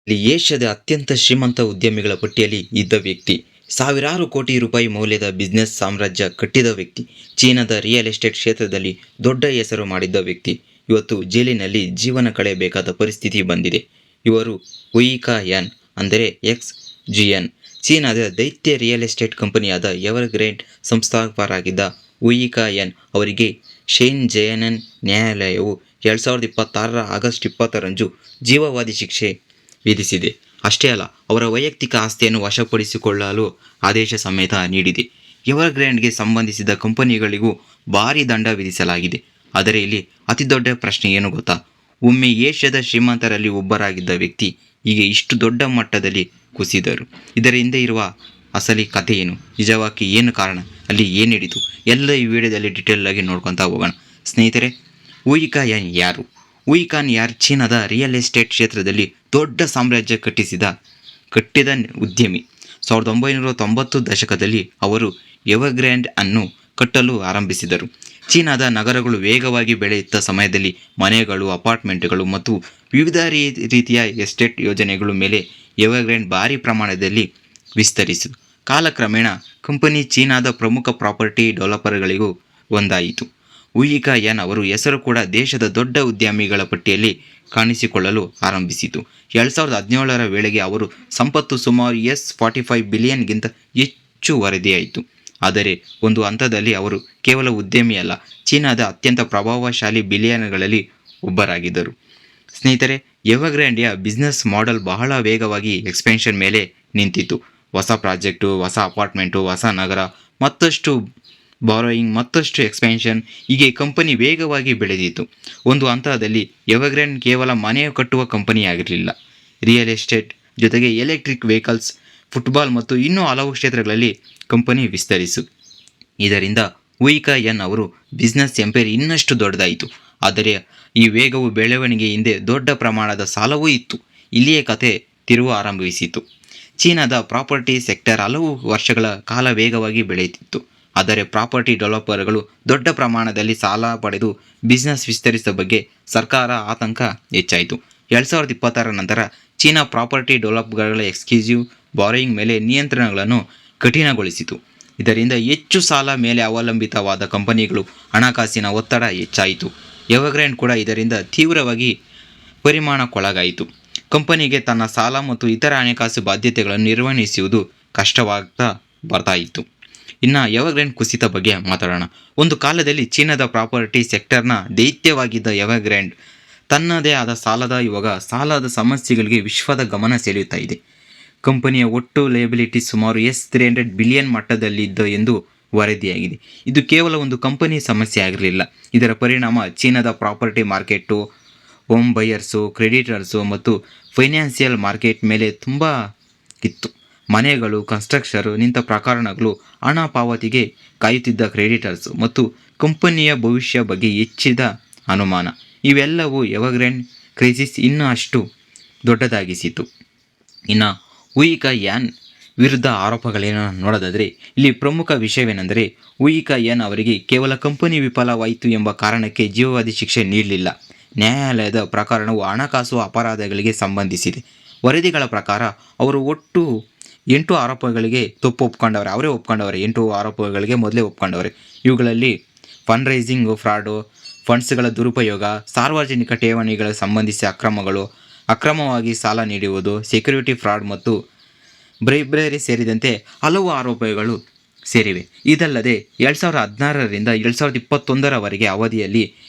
ಇಲ್ಲಿ ಏಷ್ಯಾದ ಅತ್ಯಂತ ಶ್ರೀಮಂತ ಉದ್ಯಮಿಗಳ ಪಟ್ಟಿಯಲ್ಲಿ ಇದ್ದ ವ್ಯಕ್ತಿ. ಸಾವಿರಾರು ಕೋಟಿ ರೂಪಾಯಿ ಮೌಲ್ಯದ ಬಿಸ್ನೆಸ್ ಸಾಮ್ರಾಜ್ಯ ಕಟ್ಟಿದ ವ್ಯಕ್ತಿ. ಚೀನಾದ ರಿಯಲ್ ಎಸ್ಟೇಟ್ ಕ್ಷೇತ್ರದಲ್ಲಿ ದೊಡ್ಡ ಹೆಸರು ಮಾಡಿದ್ದ ವ್ಯಕ್ತಿ ಇವತ್ತು ಜೈಲಿನಲ್ಲಿ ಜೀವನ ಕಳೆಯಬೇಕಾದ ಪರಿಸ್ಥಿತಿ ಬಂದಿದೆ. ಇವರು ಉಯಿಕಾ ಯಾನ್ ಅಂದರೆ XGN. ಚೀನಾದ ದೈತ್ಯ ರಿಯಲ್ ಎಸ್ಟೇಟ್ ಕಂಪನಿಯಾದ ಎವರ್ಗ್ರೇಂಡ್ ಸಂಸ್ಥಾಪಕರಾಗಿದ್ದ ಉಯಿಕಾ ಯಾನ್ ಅವರಿಗೆ ಶೆನ್ಜೆನ್ ನ್ಯಾಯಾಲಯವು 2026 ಆಗಸ್ಟ್ 20ರಂದು ಜೀವಾವಧಿ ಶಿಕ್ಷೆ ವಿಧಿಸಿದೆ. ಅಷ್ಟೇ ಅಲ್ಲ, ಅವರ ವೈಯಕ್ತಿಕ ಆಸ್ತಿಯನ್ನು ವಶಪಡಿಸಿಕೊಳ್ಳಲು ಆದೇಶ ಸಮೇತ ನೀಡಿದೆ. ಎವರ್ಗ್ರೇಂಡ್ಗೆ ಸಂಬಂಧಿಸಿದ ಕಂಪನಿಗಳಿಗೂ ಭಾರೀ ದಂಡ ವಿಧಿಸಲಾಗಿದೆ. ಆದರೆ ಇಲ್ಲಿ ಅತಿದೊಡ್ಡ ಪ್ರಶ್ನೆ ಏನು ಗೊತ್ತಾ? ಒಮ್ಮೆ ಏಷ್ಯಾದ ಶ್ರೀಮಂತರಲ್ಲಿ ಒಬ್ಬರಾಗಿದ್ದ ವ್ಯಕ್ತಿ ಈಗ ಇಷ್ಟು ದೊಡ್ಡ ಮಟ್ಟದಲ್ಲಿ ಕುಸಿದರು. ಇದರ ಹಿಂದೆ ಇರುವ ಅಸಲಿ ಕಥೆ ಏನು? ನಿಜವಾಗಿ ಏನು ಕಾರಣ? ಅಲ್ಲಿ ಏನು ನಡೀತು? ಎಲ್ಲ ಈ ವಿಡಿಯೋದಲ್ಲಿ ಡೀಟೇಲ್ ಆಗಿ ನೋಡ್ಕೊತಾ ಹೋಗೋಣ. ಸ್ನೇಹಿತರೆ, ಉಯಿಕಾ ಯಾನ್ ಯಾರು? ಉಯಿಕಾ ಯಾನ್ ಚೀನಾದ ರಿಯಲ್ ಎಸ್ಟೇಟ್ ಕ್ಷೇತ್ರದಲ್ಲಿ ದೊಡ್ಡ ಸಾಮ್ರಾಜ್ಯ ಕಟ್ಟಿದ ಉದ್ಯಮಿ. 1990 ದಶಕದಲ್ಲಿ ಅವರು ಎವರ್ಗ್ರೇಂಡ್ ಅನ್ನು ಕಟ್ಟಲು ಆರಂಭಿಸಿದರು. ಚೀನಾದ ನಗರಗಳು ವೇಗವಾಗಿ ಬೆಳೆಯುತ್ತ ಸಮಯದಲ್ಲಿ ಮನೆಗಳು, ಅಪಾರ್ಟ್ಮೆಂಟ್ಗಳು ಮತ್ತು ವಿವಿಧ ರೀತಿಯ ಎಸ್ಟೇಟ್ ಯೋಜನೆಗಳ ಮೇಲೆ ಎವರ್ಗ್ರೇಂಡ್ ಭಾರಿ ಪ್ರಮಾಣದಲ್ಲಿ ವಿಸ್ತರಿಸಿತು. ಕಾಲಕ್ರಮೇಣ ಕಂಪನಿ ಚೀನಾದ ಪ್ರಮುಖ ಪ್ರಾಪರ್ಟಿ ಡೆವಲಪರ್ಗಳಿಗೂ ಒಂದಾಯಿತು. ಉಯಿಕಾ ಯಾನ್ ಅವರ ಹೆಸರು ಕೂಡ ದೇಶದ ದೊಡ್ಡ ಉದ್ಯಮಿಗಳ ಪಟ್ಟಿಯಲ್ಲಿ ಕಾಣಿಸಿಕೊಳ್ಳಲು ಆರಂಭಿಸಿತು. 2017ರ ವೇಳೆಗೆ ಅವರ ಸಂಪತ್ತು ಸುಮಾರು $45 ಬಿಲಿಯನ್ಗಿಂತ ಹೆಚ್ಚು ವರದಿಯಾಯಿತು. ಆದರೆ ಒಂದು ಹಂತದಲ್ಲಿ ಅವರು ಕೇವಲ ಉದ್ಯಮಿಯಲ್ಲ, ಚೀನಾದ ಅತ್ಯಂತ ಪ್ರಭಾವಶಾಲಿ ಬಿಲಿಯನರ್ಗಳಲ್ಲಿ ಒಬ್ಬರಾಗಿದ್ದರು. ಸ್ನೇಹಿತರೆ, ಎವರ್ಗ್ರೇಂಡ್ಯ ಬಿಸ್ನೆಸ್ ಮಾಡೆಲ್ ಬಹಳ ವೇಗವಾಗಿ ಎಕ್ಸ್ಪೆನ್ಷನ್ ಮೇಲೆ ನಿಂತಿತ್ತು. ಹೊಸ ಪ್ರಾಜೆಕ್ಟು, ಹೊಸ ಅಪಾರ್ಟ್ಮೆಂಟು, ಹೊಸ ನಗರ, ಮತ್ತಷ್ಟು ಬಾರೋಯಿಂಗ್, ಮತ್ತಷ್ಟು ಎಕ್ಸ್ಪೆನ್ಷನ್, ಹೀಗೆ ಕಂಪನಿ ವೇಗವಾಗಿ ಬೆಳೆದಿತ್ತು. ಒಂದು ಹಂತದಲ್ಲಿ ಎವರ್ಗ್ರೇಂಡ್ ಕೇವಲ ಮನೆ ಕಟ್ಟುವ ಕಂಪನಿಯಾಗಿರಲಿಲ್ಲ. ರಿಯಲ್ ಎಸ್ಟೇಟ್ ಜೊತೆಗೆ ಎಲೆಕ್ಟ್ರಿಕ್ ವೆಹಿಕಲ್ಸ್, ಫುಟ್ಬಾಲ್ ಮತ್ತು ಇನ್ನೂ ಹಲವು ಕ್ಷೇತ್ರಗಳಲ್ಲಿ ಕಂಪನಿ ವಿಸ್ತರಿಸಿತು. ಇದರಿಂದ ಉಯಿಕಾ ಯಾನ್ ಅವರು ಬಿಸ್ನೆಸ್ ಎಂಪೈರ್ ಇನ್ನಷ್ಟು ದೊಡ್ಡದಾಯಿತು. ಆದರೆ ಈ ವೇಗವು ಬೆಳವಣಿಗೆ ಹಿಂದೆ ದೊಡ್ಡ ಪ್ರಮಾಣದ ಸಾಲವೂ ಇತ್ತು. ಇಲ್ಲಿಯೇ ಕತೆ ತಿರುವು ಆರಂಭಿಸಿತು. ಚೀನಾದ ಪ್ರಾಪರ್ಟಿ ಸೆಕ್ಟರ್ ಹಲವು ವರ್ಷಗಳ ಕಾಲ ವೇಗವಾಗಿ ಬೆಳೆಯುತ್ತಿತ್ತು. ಆದರೆ ಪ್ರಾಪರ್ಟಿ ಡೆವಲಪರ್ಗಳು ದೊಡ್ಡ ಪ್ರಮಾಣದಲ್ಲಿ ಸಾಲ ಪಡೆದು ಬಿಸ್ನೆಸ್ ವಿಸ್ತರಿಸಿದ ಬಗ್ಗೆ ಸರ್ಕಾರ ಆತಂಕ ಹೆಚ್ಚಾಯಿತು. 2026ರ ನಂತರ ಚೀನಾ ಪ್ರಾಪರ್ಟಿ ಡೆವಲಪರ್ಗಳ ಎಕ್ಸ್ಕ್ಲೂಸಿವ್ ಬಾರೋಯಿಂಗ್ ಮೇಲೆ ನಿಯಂತ್ರಣಗಳನ್ನು ಕಠಿಣಗೊಳಿಸಿತು. ಇದರಿಂದ ಹೆಚ್ಚು ಸಾಲ ಮೇಲೆ ಅವಲಂಬಿತವಾದ ಕಂಪನಿಗಳು ಹಣಕಾಸಿನ ಒತ್ತಡ ಹೆಚ್ಚಾಯಿತು. ಎವರ್ಗ್ರೇಂಡ್ ಕೂಡ ಇದರಿಂದ ತೀವ್ರವಾಗಿ ಪರಿಣಾಮಕ್ಕೊಳಗಾಯಿತು. ಕಂಪನಿಗೆ ತನ್ನ ಸಾಲ ಮತ್ತು ಇತರ ಹಣಕಾಸು ಬಾಧ್ಯತೆಗಳನ್ನು ನಿರ್ವಹಿಸುವುದು ಕಷ್ಟವಾಗ್ತಾ ಬರ್ತಾ ಇತ್ತು. ಇನ್ನು ಎವರ್ಗ್ರೇಂಡ್ ಕುಸಿತ ಬಗ್ಗೆ ಮಾತಾಡೋಣ. ಒಂದು ಕಾಲದಲ್ಲಿ ಚೀನಾದ ಪ್ರಾಪರ್ಟಿ ಸೆಕ್ಟರ್ನ ದೈತ್ಯವಾಗಿದ್ದ ಎವರ್ಗ್ರೇಂಡ್ ತನ್ನದೇ ಆದ ಸಾಲದ ಸಮಸ್ಯೆಗಳಿಗೆ ವಿಶ್ವದ ಗಮನ ಸೆಳೆಯುತ್ತಾ ಇದೆ. ಕಂಪನಿಯ ಒಟ್ಟು ಲಯಬಿಲಿಟಿ ಸುಮಾರು $300 ಬಿಲಿಯನ್ ಮಟ್ಟದಲ್ಲಿದ್ದ ಎಂದು ವರದಿಯಾಗಿದೆ. ಇದು ಕೇವಲ ಒಂದು ಕಂಪನಿ ಸಮಸ್ಯೆ ಆಗಿರಲಿಲ್ಲ. ಇದರ ಪರಿಣಾಮ ಚೀನಾದ property market, home buyers, creditors ಮತ್ತು ಫೈನಾನ್ಸಿಯಲ್ ಮಾರ್ಕೆಟ್ ಮೇಲೆ ತುಂಬ ಇತ್ತು. ಮನೆಗಳು, ಕನ್ಸ್ಟ್ರಕ್ಷನ್ ನಿಂತ ಪ್ರಕರಣಗಳು, ಹಣ ಪಾವತಿಗೆ ಕಾಯುತ್ತಿದ್ದ ಕ್ರೆಡಿಟರ್ಸ್ ಮತ್ತು ಕಂಪನಿಯ ಭವಿಷ್ಯ ಬಗ್ಗೆ ಹೆಚ್ಚಿದ ಅನುಮಾನ, ಇವೆಲ್ಲವೂ ಎವರ್ಗ್ರೇಂಡ್ ಕ್ರೈಸಿಸ್ ಇನ್ನಷ್ಟು ದೊಡ್ಡದಾಗಿಸಿತು. ಇನ್ನು ಉಯಿಕಾ ಯಾನ್ ವಿರುದ್ಧ ಆರೋಪಗಳೇನು ನೋಡೋದಾದರೆ, ಇಲ್ಲಿ ಪ್ರಮುಖ ವಿಷಯವೇನೆಂದರೆ ಉಯಿಕಾ ಯಾನ್ ಅವರಿಗೆ ಕೇವಲ ಕಂಪನಿ ವಿಫಲವಾಯಿತು ಎಂಬ ಕಾರಣಕ್ಕೆ ಜೀವಾವಧಿ ಶಿಕ್ಷೆ ನೀಡಲಿಲ್ಲ. ನ್ಯಾಯಾಲಯದ ಪ್ರಕರಣವು ಹಣಕಾಸು ಅಪರಾಧಗಳಿಗೆ ಸಂಬಂಧಿಸಿದೆ. ವರದಿಗಳ ಪ್ರಕಾರ ಅವರು ಒಟ್ಟು 8 ಆರೋಪಗಳಿಗೆ ಅವರೇ ಒಪ್ಕೊಂಡವರೆ. 8 ಆರೋಪಗಳಿಗೆ ಮೊದಲೇ ಒಪ್ಕೊಂಡವ್ರೆ. ಇವುಗಳಲ್ಲಿ ಫಂಡ್ ರೈಸಿಂಗ್ ಫ್ರಾಡು, ಫಂಡ್ಸ್ಗಳ ದುರುಪಯೋಗ, ಸಾರ್ವಜನಿಕ ಠೇವಣಿಗಳ ಸಂಬಂಧಿಸಿ ಅಕ್ರಮಗಳು, ಅಕ್ರಮವಾಗಿ ಸಾಲ ನೀಡುವುದು, ಸೆಕ್ಯೂರಿಟಿ ಫ್ರಾಡ್ ಮತ್ತು ಬ್ರೈಬರಿ ಸೇರಿದಂತೆ ಹಲವು ಆರೋಪಗಳು ಸೇರಿವೆ. ಇದಲ್ಲದೆ 2016ರಿಂದ 2021ರವರೆಗೆ ಅವಧಿಯಲ್ಲಿ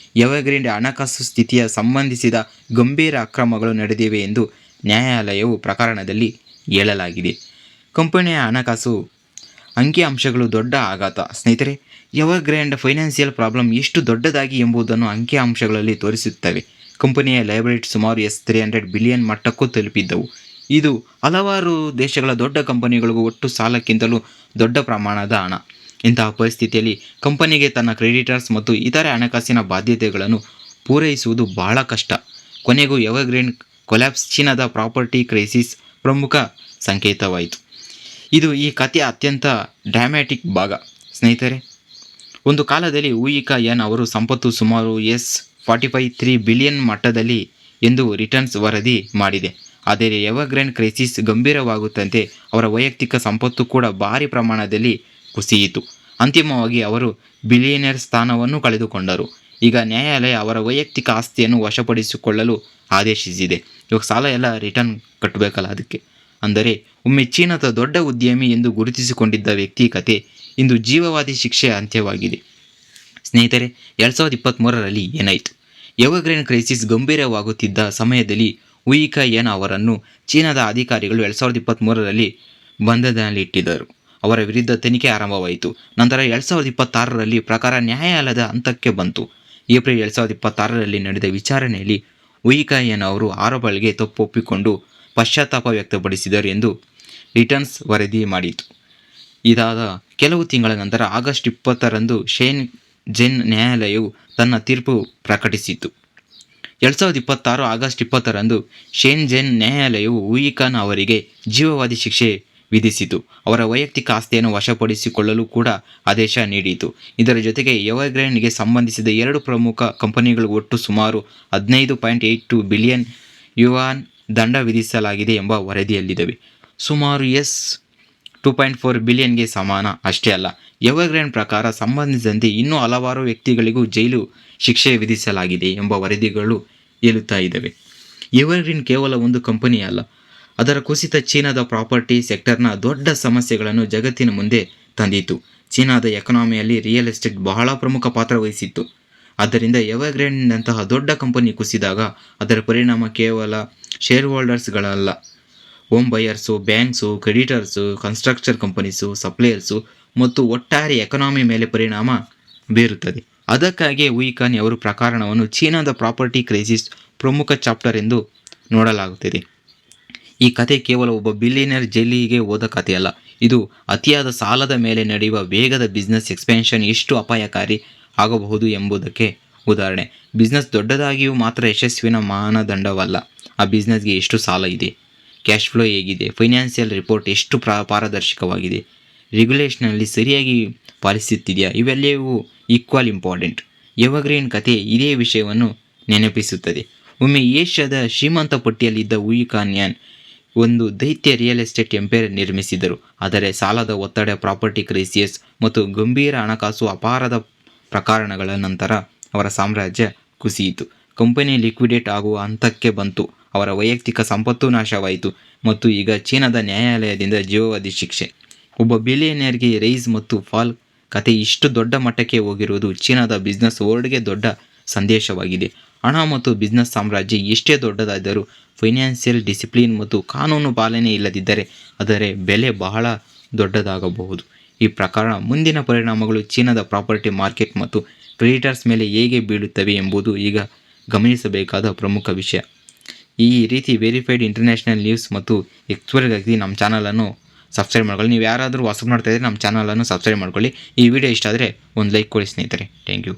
ಎವರ್ಗ್ರೇಂಡ್ ಹಣಕಾಸು ಸ್ಥಿತಿಯ ಸಂಬಂಧಿಸಿದ ಗಂಭೀರ ಅಕ್ರಮಗಳು ನಡೆದಿವೆ ಎಂದು ನ್ಯಾಯಾಲಯವು ಪ್ರಕರಣದಲ್ಲಿ ಹೇಳಲಾಗಿದೆ. ಕಂಪನಿಯ ಹಣಕಾಸು ಅಂಕಿಅಂಶಗಳು ದೊಡ್ಡ ಆಘಾತ. ಸ್ನೇಹಿತರೆ, ಎವರ್ಗ್ರೇಂಡ್ ಫೈನಾನ್ಸಿಯಲ್ ಪ್ರಾಬ್ಲಮ್ ಎಷ್ಟು ದೊಡ್ಡದಾಗಿ ಎಂಬುದನ್ನು ಅಂಕಿಅಂಶಗಳಲ್ಲಿ ತೋರಿಸುತ್ತವೆ. ಕಂಪನಿಯ ಲಯಬಿಲಿಟಿ ಸುಮಾರು $300 ಬಿಲಿಯನ್ ಮಟ್ಟಕ್ಕೂ ತಲುಪಿದ್ದವು. ಇದು ಹಲವಾರು ದೇಶಗಳ ದೊಡ್ಡ ಕಂಪನಿಗಳಿಗೂ ಒಟ್ಟು ಸಾಲಕ್ಕಿಂತಲೂ ದೊಡ್ಡ ಪ್ರಮಾಣದ ಹಣ. ಇಂತಹ ಪರಿಸ್ಥಿತಿಯಲ್ಲಿ ಕಂಪನಿಗೆ ತನ್ನ ಕ್ರೆಡಿಟರ್ಸ್ ಮತ್ತು ಇತರೆ ಹಣಕಾಸಿನ ಬಾಧ್ಯತೆಗಳನ್ನು ಪೂರೈಸುವುದು ಬಹಳ ಕಷ್ಟ. ಕೊನೆಗೂ ಎವರ್ಗ್ರೇಂಡ್ ಕೊಲ್ಯಾಪ್ಸ್ ಚೀನಾದ ಪ್ರಾಪರ್ಟಿ ಕ್ರೈಸಿಸ್ ಪ್ರಮುಖ ಸಂಕೇತವಾಯಿತು. ಇದು ಈ ಕಥೆಯ ಅತ್ಯಂತ ಡ್ರಾಮ್ಯಾಟಿಕ್ ಭಾಗ. ಸ್ನೇಹಿತರೆ, ಒಂದು ಕಾಲದಲ್ಲಿ ಉಯಿಕಾ ಯಾನ್ ಅವರ ಸಂಪತ್ತು ಸುಮಾರು $45 ಬಿಲಿಯನ್ ಮಟ್ಟದಲ್ಲಿ ಎಂದು ರಿಟರ್ನ್ಸ್ ವರದಿ ಮಾಡಿದೆ. ಆದರೆ ಎವರ್ಗ್ರೇನ್ ಕ್ರೈಸಿಸ್ ಗಂಭೀರವಾಗುತ್ತಂತೆ ಅವರ ವೈಯಕ್ತಿಕ ಸಂಪತ್ತು ಕೂಡ ಭಾರಿ ಪ್ರಮಾಣದಲ್ಲಿ ಕುಸಿಯಿತು. ಅಂತಿಮವಾಗಿ ಅವರು ಬಿಲಿಯನೇರ್ ಸ್ಥಾನವನ್ನು ಕಳೆದುಕೊಂಡರು. ಈಗ ನ್ಯಾಯಾಲಯ ಅವರ ವೈಯಕ್ತಿಕ ಆಸ್ತಿಯನ್ನು ವಶಪಡಿಸಿಕೊಳ್ಳಲು ಆದೇಶಿಸಿದೆ. ಇವಾಗ ಸಾಲ ಎಲ್ಲ ರಿಟರ್ನ್ ಕಟ್ಟಬೇಕಲ್ಲ ಅದಕ್ಕೆ. ಅಂದರೆ ಒಮ್ಮೆ ಚೀನಾದ ದೊಡ್ಡ ಉದ್ಯಮಿ ಎಂದು ಗುರುತಿಸಿಕೊಂಡಿದ್ದ ವ್ಯಕ್ತಿ ಕತೆ ಇಂದು ಜೀವಾವಧಿ ಶಿಕ್ಷೆಯ ಅಂತ್ಯವಾಗಿದೆ. ಸ್ನೇಹಿತರೆ, 2023ರಲ್ಲಿ ಏನಾಯಿತು? ಎವರ್ಗ್ರೇನ್ ಕ್ರೈಸಿಸ್ ಗಂಭೀರವಾಗುತ್ತಿದ್ದ ಸಮಯದಲ್ಲಿ ವುಯಿ ಕೆಯಾನ್ ಅವರನ್ನು ಚೀನಾದ ಅಧಿಕಾರಿಗಳು 2023ರಲ್ಲಿ ಬಂಧನದಲ್ಲಿಟ್ಟಿದ್ದರು. ಅವರ ವಿರುದ್ಧ ತನಿಖೆ ಆರಂಭವಾಯಿತು. ನಂತರ 2026ರಲ್ಲಿ ಪ್ರಕಾರ ನ್ಯಾಯಾಲಯದ ಹಂತಕ್ಕೆ ಬಂತು. ಏಪ್ರಿಲ್ 2026ರಲ್ಲಿ ನಡೆದ ವಿಚಾರಣೆಯಲ್ಲಿ ವುಯಿ ಕೆಯಾನ್ ಅವರು ಆರೋಪಗಳಿಗೆ ತಪ್ಪು ಒಪ್ಪಿಕೊಂಡು ಪಶ್ಚಾತ್ತಾಪ ವ್ಯಕ್ತಪಡಿಸಿದರು ಎಂದು ರಿಟರ್ನ್ಸ್ ವರದಿ ಮಾಡಿತು. ಇದಾದ ಕೆಲವು ತಿಂಗಳ ನಂತರ ಆಗಸ್ಟ್ 20ರಂದು ಶೆನ್ಝೆನ್ ನ್ಯಾಯಾಲಯವು ತನ್ನ ತೀರ್ಪು ಪ್ರಕಟಿಸಿತು. 2026 ಆಗಸ್ಟ್ 20ರಂದು ಶೆನ್ಝೆನ್ ನ್ಯಾಯಾಲಯವು ವುಯಿ ಕೆಯಾನ್ ಅವರಿಗೆ ಜೀವಾವಧಿ ಶಿಕ್ಷೆ ವಿಧಿಸಿತು. ಅವರ ವೈಯಕ್ತಿಕ ಆಸ್ತಿಯನ್ನು ವಶಪಡಿಸಿಕೊಳ್ಳಲು ಕೂಡ ಆದೇಶ ನೀಡಿತು. ಇದರ ಜೊತೆಗೆ ಎವರ್ಗ್ರೇನ್ಗೆ ಸಂಬಂಧಿಸಿದ 2 ಪ್ರಮುಖ ಕಂಪನಿಗಳು ಒಟ್ಟು ಸುಮಾರು 15.82 ಬಿಲಿಯನ್ ಯುವಾನ್ ದಂಡ ವಿಧಿಸಲಾಗಿದೆ ಎಂಬ ವರದಿಯಲ್ಲಿದೆ. ಸುಮಾರು $2.4 ಬಿಲಿಯನ್ಗೆ ಸಮಾನ. ಅಷ್ಟೇ ಅಲ್ಲ, ಎವರ್ಗ್ರೇನ್ ಪ್ರಕಾರ ಸಂಬಂಧಿಸಿದಂತೆ ಇನ್ನೂ ಹಲವಾರು ವ್ಯಕ್ತಿಗಳಿಗೂ ಜೈಲು ಶಿಕ್ಷೆ ವಿಧಿಸಲಾಗಿದೆ ಎಂಬ ವರದಿಗಳು ಹೇಳುತ್ತಾ ಇದ್ದಾವೆ. ಎವರ್ಗ್ರೀನ್ ಕೇವಲ ಒಂದು ಕಂಪನಿ ಅಲ್ಲ, ಅದರ ಕುಸಿತ ಚೀನಾದ ಪ್ರಾಪರ್ಟಿ ಸೆಕ್ಟರ್ನ ದೊಡ್ಡ ಸಮಸ್ಯೆಗಳನ್ನು ಜಗತ್ತಿನ ಮುಂದೆ ತಂದಿತು. ಚೀನಾದ ಎಕಾನಮಿಯಲ್ಲಿ ರಿಯಲ್ ಎಸ್ಟೇಟ್ ಬಹಳ ಪ್ರಮುಖ ಪಾತ್ರ ವಹಿಸಿತ್ತು. ಆದ್ದರಿಂದ ಎವರ್ಗ್ರೇನ್ನಂತಹ ದೊಡ್ಡ ಕಂಪನಿ ಕುಸಿದಾಗ ಅದರ ಪರಿಣಾಮ ಕೇವಲ ಶೇರ್ ಹೋಲ್ಡರ್ಸ್ಗಳಲ್ಲ, home buyers, banks, creditors, construction companies, suppliers ಮತ್ತು ಒಟ್ಟಾರೆ ಎಕಾನಮಿ ಮೇಲೆ ಪರಿಣಾಮ ಬೀರುತ್ತದೆ. ಅದಕ್ಕಾಗಿಯೇ ವುಯಿ ಕೆಯಾನ್ ಅವರ ಪ್ರಕರಣವನ್ನು ಚೀನಾದ ಪ್ರಾಪರ್ಟಿ ಕ್ರೈಸಿಸ್ ಪ್ರಮುಖ ಚಾಪ್ಟರ್ ಎಂದು ನೋಡಲಾಗುತ್ತದೆ. ಈ ಕತೆ ಕೇವಲ ಒಬ್ಬ ಬಿಲಿಯನರ್ ಜೈಲಿಗೆ ಹೋದ ಕಥೆಯಲ್ಲ, ಇದು ಅತಿಯಾದ ಸಾಲದ ಮೇಲೆ ನಡೆಯುವ ವೇಗದ ಬಿಸ್ನೆಸ್ ಎಕ್ಸ್ಪೆನ್ಷನ್ ಎಷ್ಟು ಅಪಾಯಕಾರಿ ಆಗಬಹುದು ಎಂಬುದಕ್ಕೆ ಉದಾಹರಣೆ. ಬಿಸ್ನೆಸ್ ದೊಡ್ಡದಾಗಿಯೂ ಮಾತ್ರ ಯಶಸ್ವಿನ ಮಾನದಂಡವಲ್ಲ. ಆ ಬಿಸ್ನೆಸ್ಗೆ ಎಷ್ಟು ಸಾಲ ಇದೆ, ಕ್ಯಾಶ್ ಫ್ಲೋ ಹೇಗಿದೆ, ಫೈನಾನ್ಷಿಯಲ್ ರಿಪೋರ್ಟ್ ಎಷ್ಟು ಪಾರದರ್ಶಕವಾಗಿದೆ, ರೆಗ್ಯುಲೇಷನಲ್ಲಿ ಸರಿಯಾಗಿ ಪಾಲಿಸುತ್ತಿದೆಯಾ, ಇವೆಲ್ಲವೂ ಈಕ್ವಲ್ ಇಂಪಾರ್ಟೆಂಟ್. ಎವರ್ಗ್ರೀನ್ ಕತೆ ಇದೇ ವಿಷಯವನ್ನು ನೆನಪಿಸುತ್ತದೆ. ಒಮ್ಮೆ ಏಷ್ಯಾದ ಶ್ರೀಮಂತ ಪಟ್ಟಿಯಲ್ಲಿದ್ದ ವುಯಿ ಕೆಯಾನ್ ಒಂದು ದೈತ್ಯ ರಿಯಲ್ ಎಸ್ಟೇಟ್ ಎಂಪೈರ್ ನಿರ್ಮಿಸಿದರು. ಆದರೆ ಸಾಲದ ಒತ್ತಡ, ಪ್ರಾಪರ್ಟಿ ಕ್ರೈಸಿಸ್ ಮತ್ತು ಗಂಭೀರ ಹಣಕಾಸು ಅಪಾರದ ಪ್ರಕರಣಗಳ ನಂತರ ಅವರ ಸಾಮ್ರಾಜ್ಯ ಕುಸಿಯಿತು. ಕಂಪನಿ ಲಿಕ್ವಿಡೇಟ್ ಆಗುವ ಹಂತಕ್ಕೆ ಬಂತು. ಅವರ ವೈಯಕ್ತಿಕ ಸಂಪತ್ತು ನಾಶವಾಯಿತು ಮತ್ತು ಈಗ ಚೀನಾದ ನ್ಯಾಯಾಲಯದಿಂದ ಜೀವಾವಧಿ ಶಿಕ್ಷೆ. ಒಬ್ಬ ಬಿಲಿಯನೇರ್ಗೆ ರೈಸ್ ಮತ್ತು ಫಾಲ್ ಕತೆ ಇಷ್ಟು ದೊಡ್ಡ ಮಟ್ಟಕ್ಕೆ ಹೋಗಿರುವುದು ಚೀನಾದ ಬಿಸ್ನೆಸ್ ವರ್ಲ್ಡ್ಗೆ ದೊಡ್ಡ ಸಂದೇಶವಾಗಿದೆ. ಹಣ ಮತ್ತು ಬಿಸ್ನೆಸ್ ಸಾಮ್ರಾಜ್ಯ ಎಷ್ಟೇ ದೊಡ್ಡದಾದರೂ ಫೈನಾನ್ಷಿಯಲ್ ಡಿಸಿಪ್ಲಿನ್ ಮತ್ತು ಕಾನೂನು ಪಾಲನೆ ಇಲ್ಲದಿದ್ದರೆ ಅದರ ಬೆಲೆ ಬಹಳ ದೊಡ್ಡದಾಗಬಹುದು. ಈ ಪ್ರಕರಣ ಮುಂದಿನ ಪರಿಣಾಮಗಳು ಚೀನಾದ ಪ್ರಾಪರ್ಟಿ ಮಾರ್ಕೆಟ್ ಮತ್ತು ಕ್ರೆಡಿಟರ್ಸ್ ಮೇಲೆ ಹೇಗೆ ಬೀಳುತ್ತವೆ ಎಂಬುದು ಈಗ ಗಮನಿಸಬೇಕಾದ ಪ್ರಮುಖ ವಿಷಯ. ಈ ರೀತಿ ವೆರಿಫೈಡ್ ಇಂಟರ್ನ್ಯಾಷನಲ್ ನ್ಯೂಸ್ ಮತ್ತು ಎಕ್ಸ್ಪರ್ಟ್ಗಾಗಿ ನಮ್ಮ ಚಾನಲನ್ನು ಸಬ್ಸ್ಕ್ರೈಬ್ ಮಾಡ್ಕೊಳ್ಳಿ. ನೀವು ಯಾರಾದರೂ ಹೊಸಬ್ ಮಾಡ್ತಾ ಇದ್ದರೆ ನಮ್ಮ ಚಾನಲನ್ನು ಸಬ್ಸ್ಕ್ರೈಬ್ ಮಾಡ್ಕೊಳ್ಳಿ. ಈ ವಿಡಿಯೋ ಇಷ್ಟ ಆದರೆ ಒಂದು ಲೈಕ್ ಕೊಡಿ ಸ್ನೇಹಿತರೆ. Thank you.